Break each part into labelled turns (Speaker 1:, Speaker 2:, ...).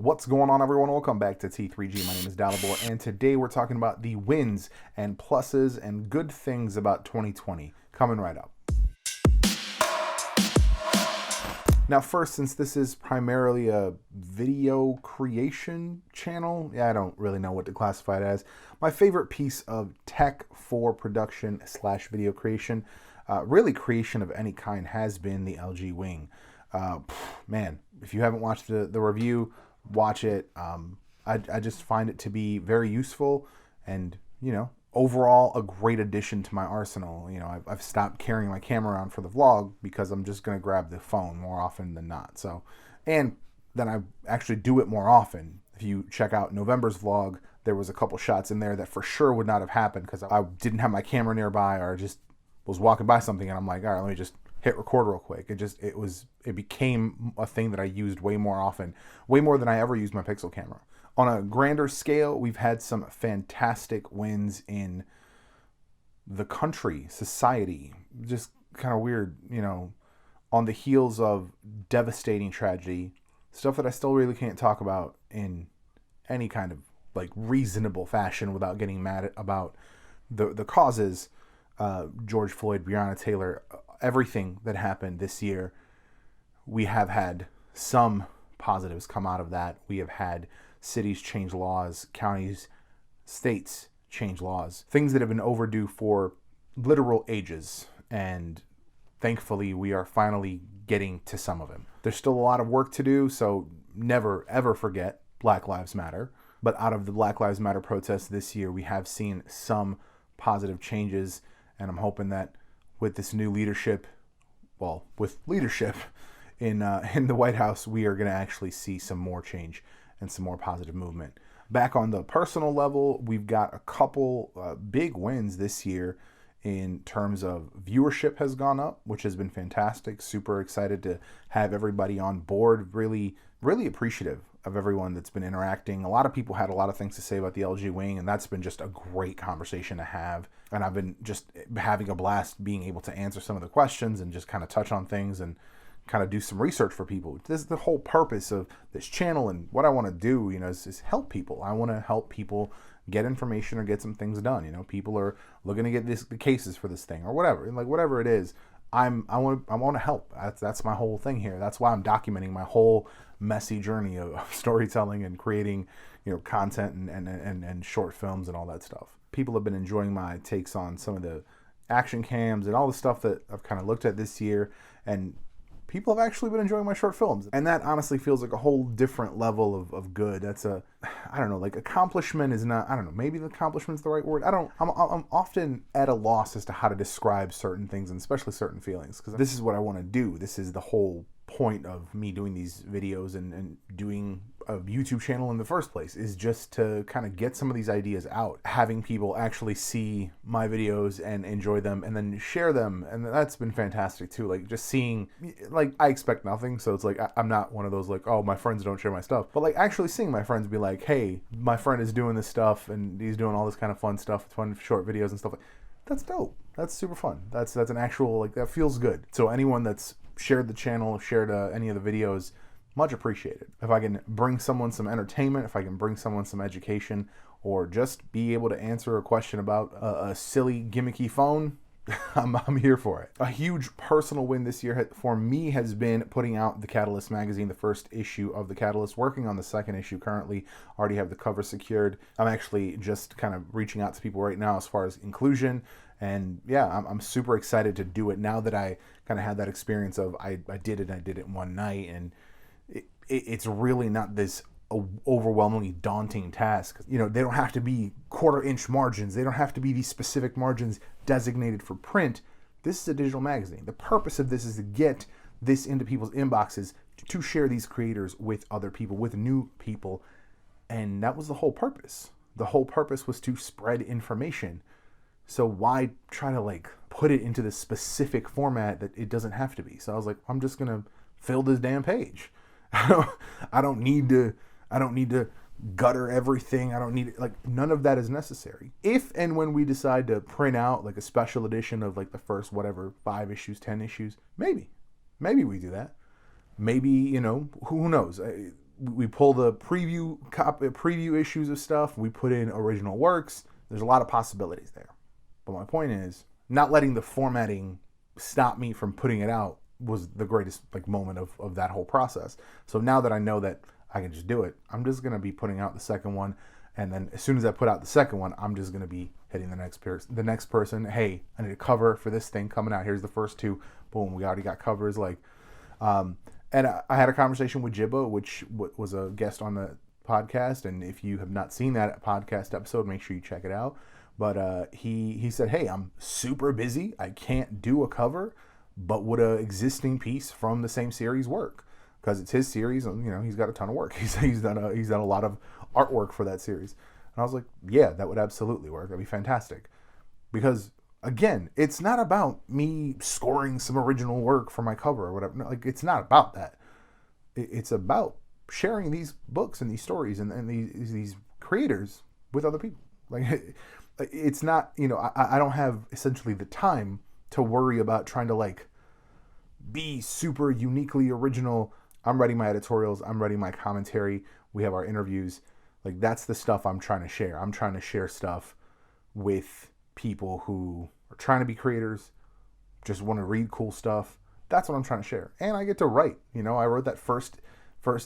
Speaker 1: What's going on, everyone? Welcome back to T3G. My name is Dalibor, and today we're talking about the wins and pluses and good things about 2020 coming right up. Now, first, since this is primarily a video creation channel, I don't really know what to classify it as. My favorite piece of tech for production / video creation, really creation of any kind, has been the LG Wing. Man, if you haven't watched the review, watch it. I just find it to be very useful and, overall a great addition to my arsenal. I've stopped carrying my camera around for the vlog because I'm just going to grab the phone more often than not. So, and then I actually do it more often. If you check out November's vlog, there was a couple shots in there that for sure would not have happened because I didn't have my camera nearby, or just was walking by something and I'm like, all right, let me just hit record real quick. It became a thing that I used way more often, way more than I ever used my Pixel camera. On a grander scale, we've had some fantastic wins in the country, society. Just kind of weird, on the heels of devastating tragedy, stuff that I still really can't talk about in any kind of reasonable fashion without getting mad about the causes. George Floyd, Breonna Taylor, everything that happened this year, we have had some positives come out of that. We have had cities change laws, counties, states change laws, things that have been overdue for literal ages. And thankfully, we are finally getting to some of them. There's still a lot of work to do, so never, ever forget Black Lives Matter. But out of the Black Lives Matter protests this year, we have seen some positive changes. And I'm hoping that with this new leadership, with leadership in the White House, we are going to actually see some more change and some more positive movement. Back on the personal level, we've got a couple big wins this year in terms of viewership has gone up, which has been fantastic. Super excited to have everybody on board. Really, really appreciative of everyone that's been interacting. A lot of people had a lot of things to say about the LG Wing, and that's been just a great conversation to have. And I've been just having a blast being able to answer some of the questions and just kind of touch on things and kind of do some research for people. This is the whole purpose of this channel, and what I want to do, is help people. I want to help people get information or get some things done. People are looking to get the cases for this thing or whatever. And whatever it is, I want to help. That's my whole thing here. That's why I'm documenting my whole messy journey of storytelling and creating, content and short films and all that stuff. People have been enjoying my takes on some of the action cams and all the stuff that I've kind of looked at this year, and people have actually been enjoying my short films. And that honestly feels like a whole different level of good. That's accomplishment is not, maybe the accomplishment's the right word. I'm often at a loss as to how to describe certain things, and especially certain feelings, because this is what I want to do. This is the whole point of me doing these videos and doing a YouTube channel in the first place, is just to kind of get some of these ideas out, having people actually see my videos and enjoy them and then share them. And that's been fantastic too. Just seeing, I expect nothing. So it's I'm not one of those oh, my friends don't share my stuff, but actually seeing my friends be like, hey, my friend is doing this stuff and he's doing all this kind of fun stuff, fun short videos and stuff. That's dope. That's super fun. That's an actual, that feels good. So anyone that's shared the channel, shared any of the videos, much appreciated. If I can bring someone some entertainment, if I can bring someone some education, or just be able to answer a question about a silly gimmicky phone, I'm here for it. A huge personal win this year for me has been putting out the Catalyst magazine, the first issue of the Catalyst, working on the second issue currently. Already have the cover secured. I'm actually just kind of reaching out to people right now as far as inclusion. And yeah, I'm super excited to do it now that I kind of had that experience of I did it one night, and it's really not this overwhelmingly daunting task. They don't have to be 1/4 inch margins. They don't have to be these specific margins designated for print. This is a digital magazine. The purpose of this is to get this into people's inboxes, to share these creators with other people, with new people. And that was the whole purpose. The whole purpose was to spread information. So why try to put it into the specific format that it doesn't have to be? So I was I'm just going to fill this damn page. I don't need to gutter everything. I don't need none of that is necessary. If and when we decide to print out a special edition of the first 5 issues, 10 issues, maybe we do that. Maybe, who knows? we pull the preview issues of stuff. We put in original works. There's a lot of possibilities there. But my point is, not letting the formatting stop me from putting it out was the greatest like moment of that whole process. So now that I know that I can just do it, I'm just gonna be putting out the second one, and then as soon as I put out the second one, I'm just gonna be hitting the next person. Hey, I need a cover for this thing coming out. Here's the first two. Boom, we already got covers. Like, and I had a conversation with Jibba, which was a guest on the podcast, and if you have not seen that podcast episode, make sure you check it out. But he said, hey, I'm super busy. I can't do a cover, but would a existing piece from the same series work? Because it's his series, and you know he's got a ton of work. He's done a lot of artwork for that series. And I was like, yeah, that would absolutely work. That'd be fantastic. Because again, it's not about me scoring some original work for my cover or whatever. No, like, it's not about that. It's about sharing these books and these stories and these creators with other people. Like, it's not, you know, I don't have essentially the time to worry about trying to like be super uniquely original. I'm writing my editorials. I'm writing my commentary. We have our interviews. Like, that's the stuff I'm trying to share. I'm trying to share stuff with people who are trying to be creators, just want to read cool stuff. That's what I'm trying to share. And I get to write. You know, I wrote that first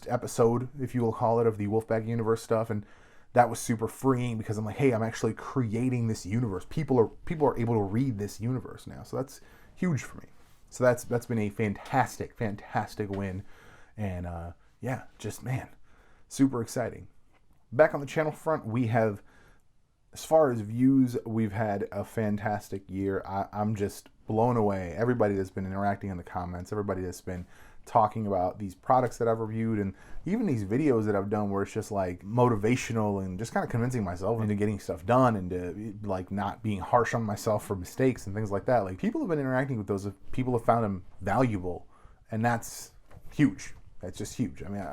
Speaker 1: episode, if you will call it, of the Wolfpack Universe stuff, and that was super freeing because I'm like, hey, I'm actually creating this universe. People are able to read this universe now. So that's huge for me. So that's been a fantastic win. And yeah, just, man, super exciting. Back on the channel front, we have, as far as views, we've had a fantastic year. I'm just blown away. Everybody that's been interacting in the comments, everybody that's been talking about these products that I've reviewed, and even these videos that I've done where it's just like motivational and just kind of convincing myself into getting stuff done and to like not being harsh on myself for mistakes and things like that. Like, people have been interacting with those. People have found them valuable, and that's huge. That's just huge. I mean,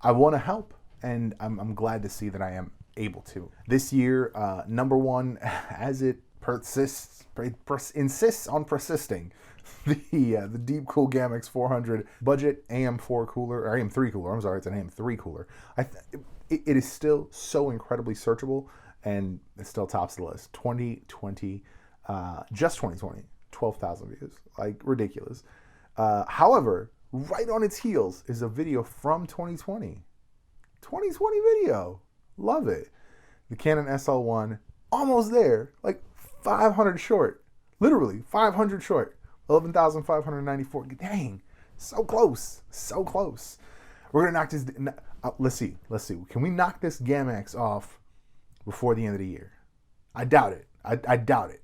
Speaker 1: I want to help, and I'm glad to see that I am able to. This year, number one, as it insists on persisting, the Deepcool GAMX 400 budget AM4 cooler, or AM3 cooler. I'm sorry, it's an AM3 cooler. It is still so incredibly searchable, and it still tops the list. 2020, just 2020, 12,000 views, like ridiculous. However, right on its heels is a video from 2020 video. Love it. The Canon SL1, almost there, like 500 short, literally 500 short, 11,594. Dang, so close. We're gonna knock this. Let's see. Can we knock this GAMX off before the end of the year? I doubt it. I doubt it,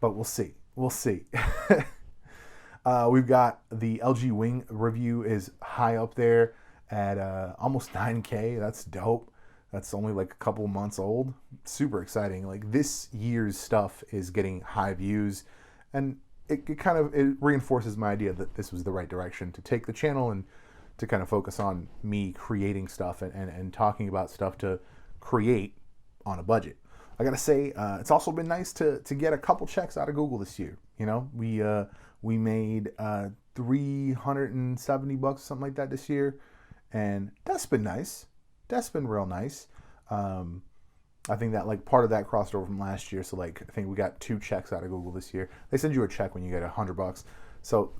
Speaker 1: but we'll see. We've got the LG Wing review is high up there at almost 9K. That's dope. That's only like a couple months old. Super exciting. Like, this year's stuff is getting high views, and it reinforces my idea that this was the right direction to take the channel and to kind of focus on me creating stuff and talking about stuff to create on a budget. I gotta say, it's also been nice to get a couple checks out of Google this year. You know, we made $370, something like that this year, and that's been nice. That's been real nice. I think that like part of that crossed over from last year. So like, I think we got 2 checks out of Google this year. They send you a check when you get $100. So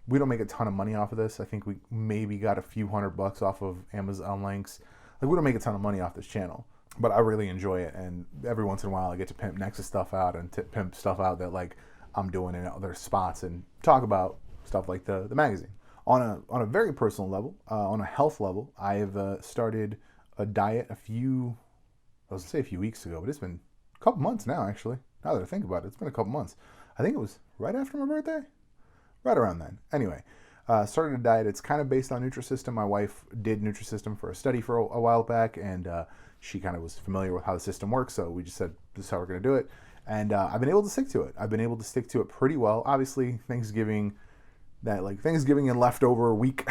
Speaker 1: we don't make a ton of money off of this. I think we maybe got a few $100 off of Amazon links. Like, we don't make a ton of money off this channel, but I really enjoy it. And every once in a while I get to pimp Nexus stuff out and pimp stuff out that like I'm doing in other spots and talk about stuff like the magazine. On a very personal level, on a health level, I have started a diet I was gonna say a few weeks ago, but it's been a couple months now, actually. Now that I think about it, it's been a couple months. I think it was right after my birthday, right around then. Anyway, started a diet. It's kind of based on Nutrisystem. My wife did Nutrisystem for a study for a while back, and she kind of was familiar with how the system works, so we just said, this is how we're gonna do it. And I've been able to stick to it. I've been able to stick to it pretty well. Obviously, Thanksgiving and leftover week,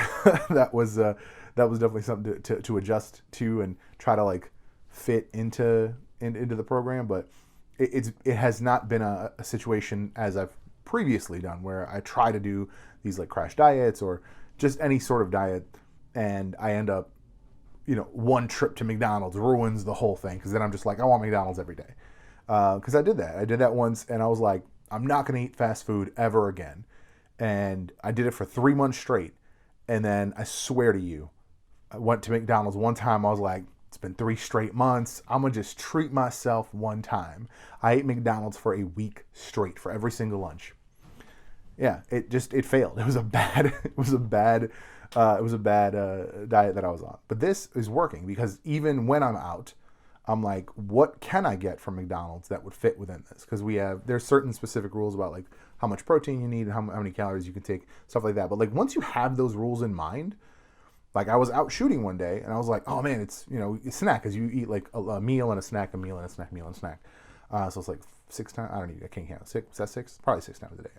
Speaker 1: that was definitely something to adjust to and try to like fit into the program. But it has not been a situation as I've previously done where I try to do these like crash diets or just any sort of diet and I end up, one trip to McDonald's ruins the whole thing, because then I'm just like, I want McDonald's every day. Because I did that once, and I was like, I'm not going to eat fast food ever again. And I did it for 3 months straight. And then I swear to you, I went to McDonald's one time. I was like, it's been 3 straight months. I'm going to just treat myself one time. I ate McDonald's for a week straight for every single lunch. Yeah, it failed. It was a bad diet that I was on. But this is working, because even when I'm out, I'm like, what can I get from McDonald's that would fit within this? Because there's certain specific rules about like how much protein you need and how many calories you can take, stuff like that. But like once you have those rules in mind, like I was out shooting one day and I was like, oh man, it's, a snack, because you eat like a meal and a snack, a meal and a snack, meal and a snack. So it's like 6 times. I can't count. 6? Is that 6? Probably 6 times a day.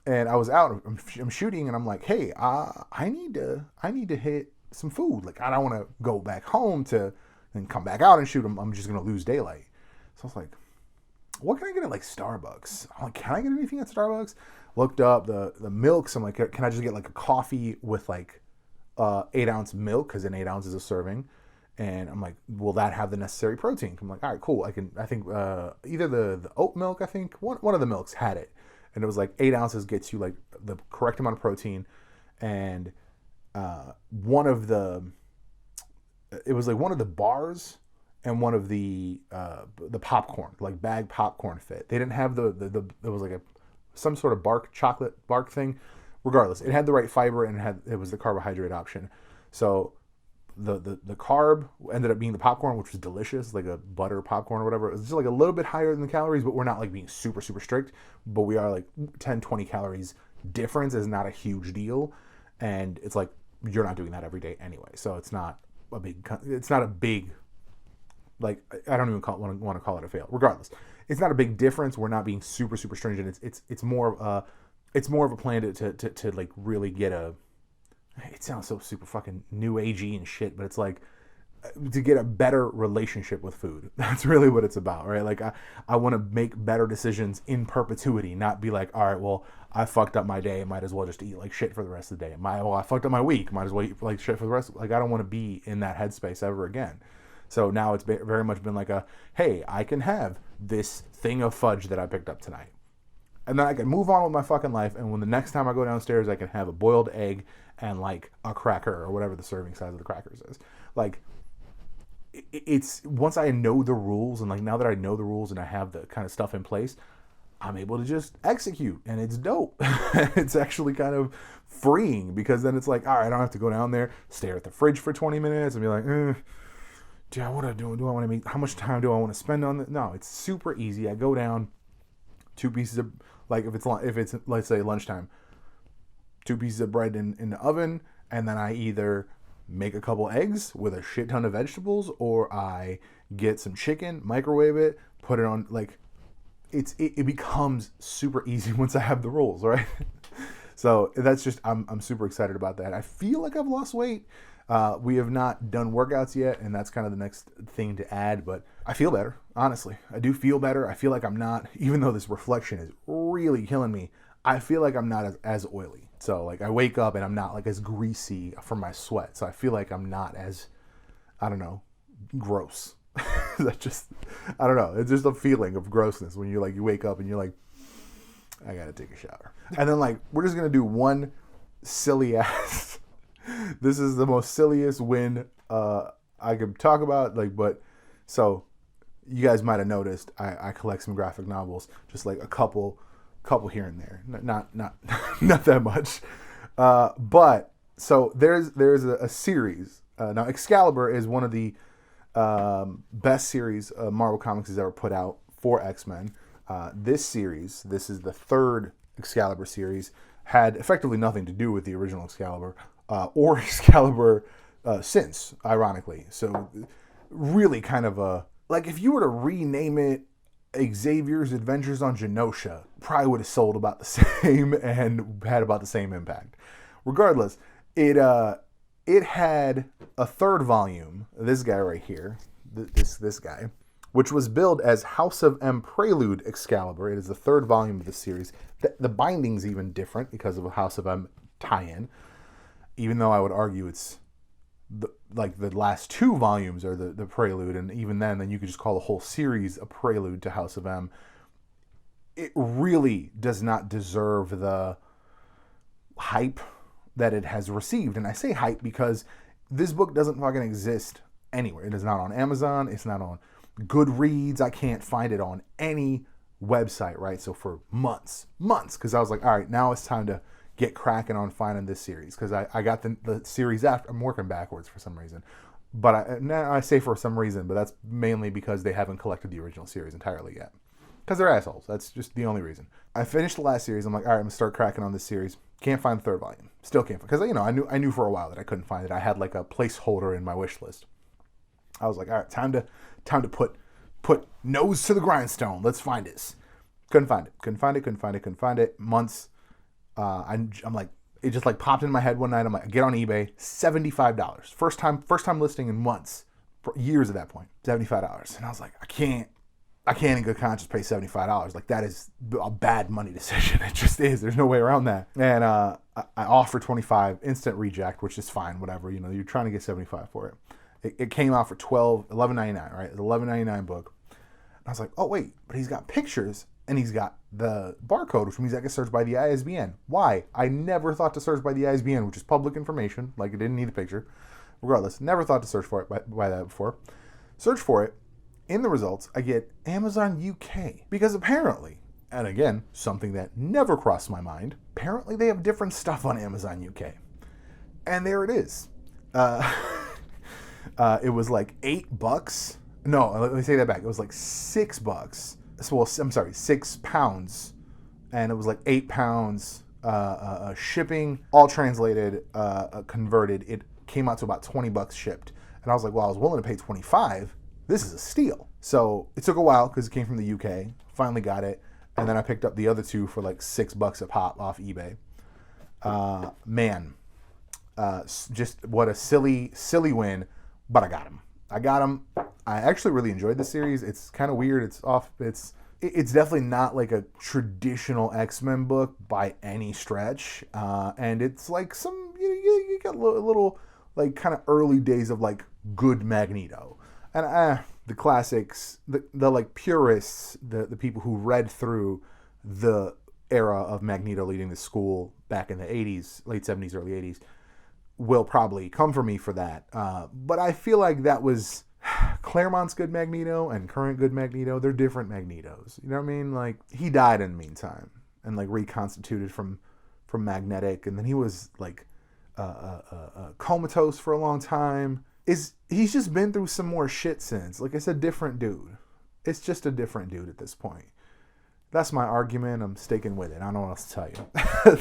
Speaker 1: And I was out. I'm shooting, and I'm like, hey, I need to hit some food. Like I don't want to go back home to and come back out and shoot. I'm just gonna lose daylight. So I was like, what can I get at like Starbucks? I'm like, can I get anything at Starbucks? Looked up the milks. I'm like, can I just get like a coffee with like 8-ounce milk, because an 8 ounce is a serving. And I'm like, will that have the necessary protein? I'm like, all right, cool. I think either the oat milk, I think one of the milks had it. And it was like 8 ounces gets you like the correct amount of protein. And one of the bars and one of the popcorn, like bag popcorn fit. They didn't have it was like some sort of chocolate bark thing. Regardless, it had the right fiber, and it was the carbohydrate option. So the carb ended up being the popcorn, which was delicious, like a butter popcorn or whatever. It was just like a little bit higher than the calories, but we're not like being super, super strict. But we are like 10, 20 calories difference is not a huge deal. And it's like, you're not doing that every day anyway. So it's not a big, like, I don't even want to call it a fail. Regardless, it's not a big difference. We're not being super, super stringent. It's more of a plan to like really get it sounds so super fucking new agey and shit, but it's like to get a better relationship with food. That's really what it's about, right? Like I want to make better decisions in perpetuity, not be like, all right, well, I fucked up my day, might as well just eat like shit for the rest of the day. I fucked up my week, might as well eat like shit for the rest. Like I don't want to be in that headspace ever again. So now it's very much been like hey, I can have this thing of fudge that I picked up tonight. And then I can move on with my fucking life, and when the next time I go downstairs, I can have a boiled egg and like a cracker or whatever the serving size of the crackers is. Like, it's once I know the rules, and like now that I know the rules and I have the kind of stuff in place, I'm able to just execute, and it's dope. It's actually kind of freeing, because then it's like, all right, I don't have to go down there, stare at the fridge for 20 minutes and be like, dude, what do I do? Do I want to make, how much time do I want to spend on this? No, it's super easy. I go down, 2 pieces of, like if it's let's say lunchtime, 2 pieces of bread in the oven, and then I either make a couple eggs with a shit ton of vegetables, or I get some chicken, microwave it, put it on, like it becomes super easy once I have the rules, right? So that's just, I'm super excited about that. I feel like I've lost weight. We have not done workouts yet, and that's kind of the next thing to add, but I feel better, honestly. I do feel better. I feel like I'm not, even though this reflection is really killing me, I feel like I'm not as oily. So like I wake up and I'm not like as greasy from my sweat. So I feel like I'm not as, I don't know, gross. That just, I don't know. It's just a feeling of grossness when you wake up and you're like, I gotta take a shower. And then like, we're just gonna do one silly ass, this is the most silliest win I could talk about, like, but so you guys might have noticed I collect some graphic novels, just like a couple here and there, not not that much, but so there's a series now. Excalibur is one of the best series Marvel Comics has ever put out for X-Men. This is the third Excalibur series, had effectively nothing to do with the original Excalibur or Excalibur since, ironically. So really kind of a, like if you were to rename it Xavier's Adventures on Genosha, probably would have sold about the same and had about the same impact. Regardless, it had a third volume, this guy right here, this guy, which was billed as House of M Prelude Excalibur. It is the third volume of the series. The binding's even different because of a House of M tie-in. even though I would argue it's the last 2 volumes are the prelude, and even then you could just call the whole series a prelude to House of M. It really does not deserve the hype that it has received. And I say hype because this book doesn't fucking exist anywhere. It is not on Amazon. It's not on Goodreads. I can't find it on any website, right? So for months, because I was like, all right, now it's time to get cracking on finding this series, because I got the series after. I'm working backwards for some reason, but I say for some reason, but that's mainly because they haven't collected the original series entirely yet, because they're assholes. That's just the only reason. I finished the last series. I'm like, all right, I'm gonna start cracking on this series. Can't find the 3rd volume. Still can't find, because I knew for a while that I couldn't find it. I had like a placeholder in my wish list. I was like, all right, time to put nose to the grindstone. Let's find this. Couldn't find it. Months. I'm like, it just like popped in my head one night. I'm like, I get on eBay, $75. First time listing in months, for years at that point, $75. And I was like, I can't in good conscience pay $75. Like, that is a bad money decision. It just is. There's no way around that. And I offered $25, instant reject, which is fine, whatever. You're trying to get $75 for it. It came out for $11.99, right? It's an $11.99 book. And I was like, oh wait, but he's got pictures. And he's got the barcode, which means I can search by the ISBN. Why? I never thought to search by the ISBN, which is public information. Like, it didn't need a picture. Regardless, never thought to search for it by that before. Search for it. In the results, I get Amazon UK. Because apparently, and again, something that never crossed my mind, apparently they have different stuff on Amazon UK. And there it is. It was like $8. No, let me say that back. It was like $6. Well, I'm sorry, £6, and it was like £8 shipping, all translated, converted. It came out to about $20 shipped, and I was like, well, I was willing to pay $25. This is a steal. So it took a while because it came from the UK. Finally got it, and then I picked up the other 2 for like $6 a pop off eBay. Just what a silly win, but I got him. I actually really enjoyed the series. It's kind of weird. It's definitely not like a traditional X-Men book by any stretch. And it's like you got a little like kind of early days of like good Magneto. And the classics, the like purists, the people who read through the era of Magneto leading the school back in the 80s, late 70s, early 80s, will probably come for me for that. But I feel like that was Claremont's good Magneto and current good Magneto. They're different Magnetos. You know what I mean? Like, he died in the meantime and like reconstituted from magnetic, and then he was like comatose for a long time. He's just been through some more shit since. Like, it's a different dude. It's just a different dude at this point. That's my argument. I'm sticking with it. I don't know what else to tell you.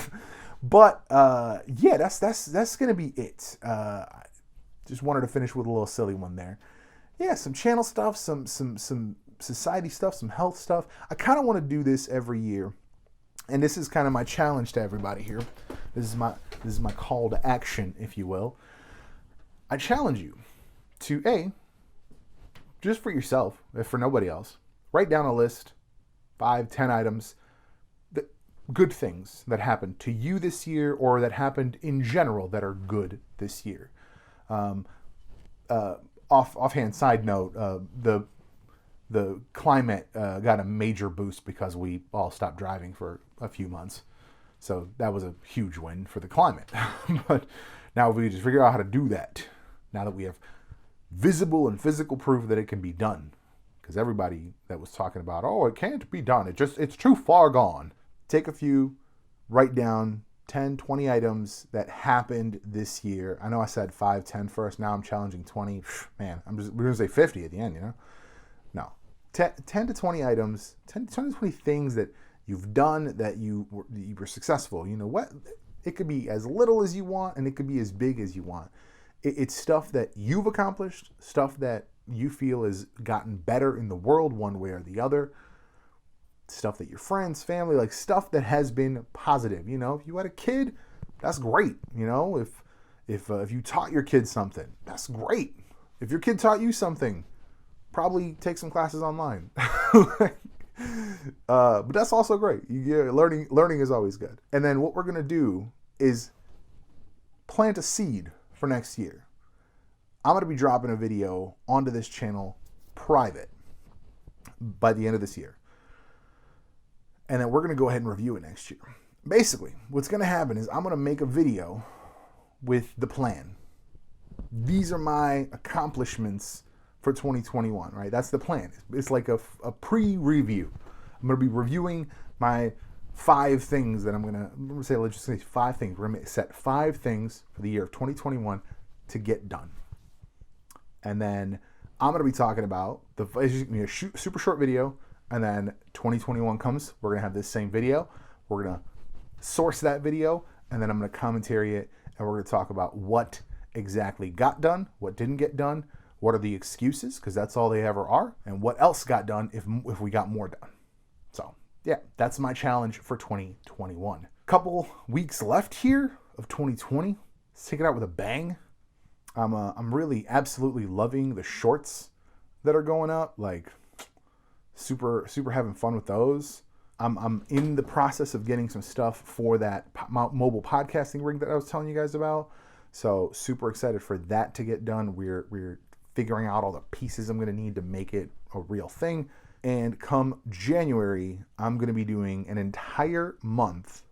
Speaker 1: But yeah, that's gonna be it. Just wanted to finish with a little silly one there. Yeah, some channel stuff, some society stuff, some health stuff. I kind of want to do this every year, and this is kind of my challenge to everybody here. This is my call to action, if you will. I challenge you to just for yourself, if for nobody else, write down a list, 5-10 items, good things that happened to you this year or that happened in general that are good this year. Offhand side note, the climate got a major boost because we all stopped driving for a few months. So that was a huge win for the climate. But now we just figure out how to do that. Now that we have visible and physical proof that it can be done. Because everybody that was talking about, oh, it can't be done. It's too far gone. Take a few, write down 10, 20 items that happened this year. I know I said 5, 10 first. Now I'm challenging 20. Man, we're going to say 50 at the end, you know? No. 10 to 20 items, 10 to 20 things that you've done that you were successful. You know what? It could be as little as you want, and it could be as big as you want. It's stuff that you've accomplished, stuff that you feel has gotten better in the world one way or the other, stuff that your friends, family, like stuff that has been positive. You know, if you had a kid, that's great. You know, if you taught your kid something, that's great. If your kid taught you something, probably take some classes online. But that's also great. Learning is always good. And then what we're gonna do is plant a seed for next year. I'm going to be dropping a video onto this channel private by the end of this year. And then we're going to go ahead and review it next year. Basically, what's going to happen is I'm going to make a video with the plan. These are my accomplishments for 2021, right? That's the plan. It's like a pre-review. I'm going to be reviewing my 5 things that I'm going to say, let's just say 5 things. We're going to set 5 things for the year of 2021 to get done. And then I'm going to be talking about a super short video. And then 2021 comes, we're going to have this same video. We're going to source that video, and then I'm going to commentary it, and we're going to talk about what exactly got done, what didn't get done, what are the excuses, because that's all they ever are, and what else got done if we got more done. So yeah, that's my challenge for 2021. Couple weeks left here of 2020. Let's take it out with a bang. I'm really absolutely loving the shorts that are going up. Like super having fun with those. I'm in the process of getting some stuff for that mobile podcasting rig that I was telling you guys about. So super excited for that to get done. We're figuring out all the pieces I'm going to need to make it a real thing. And come January, I'm going to be doing an entire month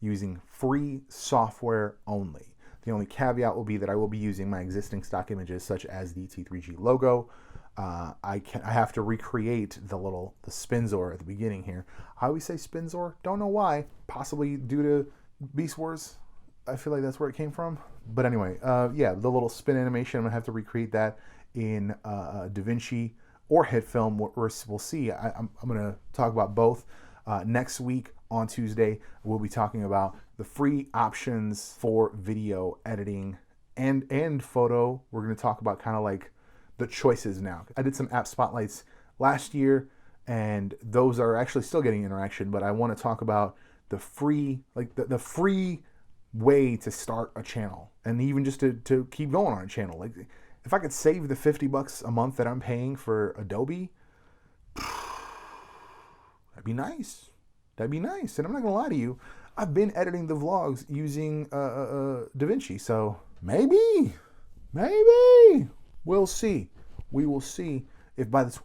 Speaker 1: using free software only. The only caveat will be that I will be using my existing stock images, such as the T3G logo. I have to recreate the Spinzor at the beginning here. I always say Spinzor, don't know why. Possibly due to Beast Wars. I feel like that's where it came from. But anyway, yeah, the little spin animation, I'm gonna have to recreate that in DaVinci or HitFilm. We'll see. I'm gonna talk about both. Next week on Tuesday, we'll be talking about the free options for video editing and photo. We're gonna talk about kind of like the choices now. I did some app spotlights last year, and those are actually still getting interaction, but I want to talk about the free, like the free way to start a channel, and even just to keep going on a channel. Like if I could save the $50 a month that I'm paying for Adobe, that'd be nice. That'd be nice. And I'm not gonna lie to you, I've been editing the vlogs using DaVinci, so maybe we'll see. We will see if by this,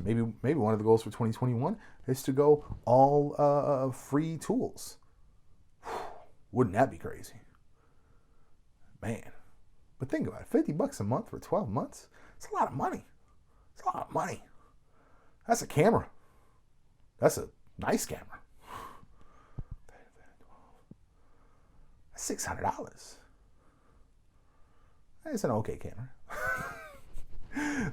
Speaker 1: maybe one of the goals for 2021 is to go all free tools. Wouldn't that be crazy? Man. But think about it, $50 a month for 12 months. It's a lot of money. It's a lot of money. That's a camera. That's a nice camera. That's $600. It's an okay camera.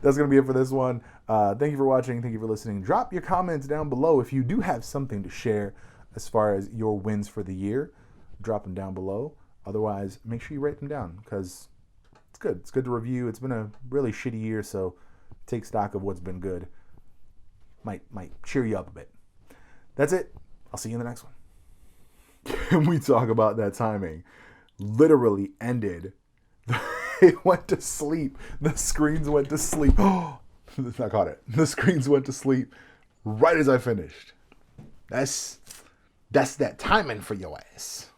Speaker 1: That's going to be it for this one. Thank you for watching. Thank you for listening. Drop your comments down below if you do have something to share as far as your wins for the year. Drop them down below. Otherwise, make sure you write them down because it's good. It's good to review. It's been a really shitty year, so take stock of what's been good. Might cheer you up a bit. That's it. I'll see you in the next one. Can we talk about that timing? Literally ended. It went to sleep. The screens went to sleep. Oh, I caught it. The screens went to sleep right as I finished. That's that timing for your ass.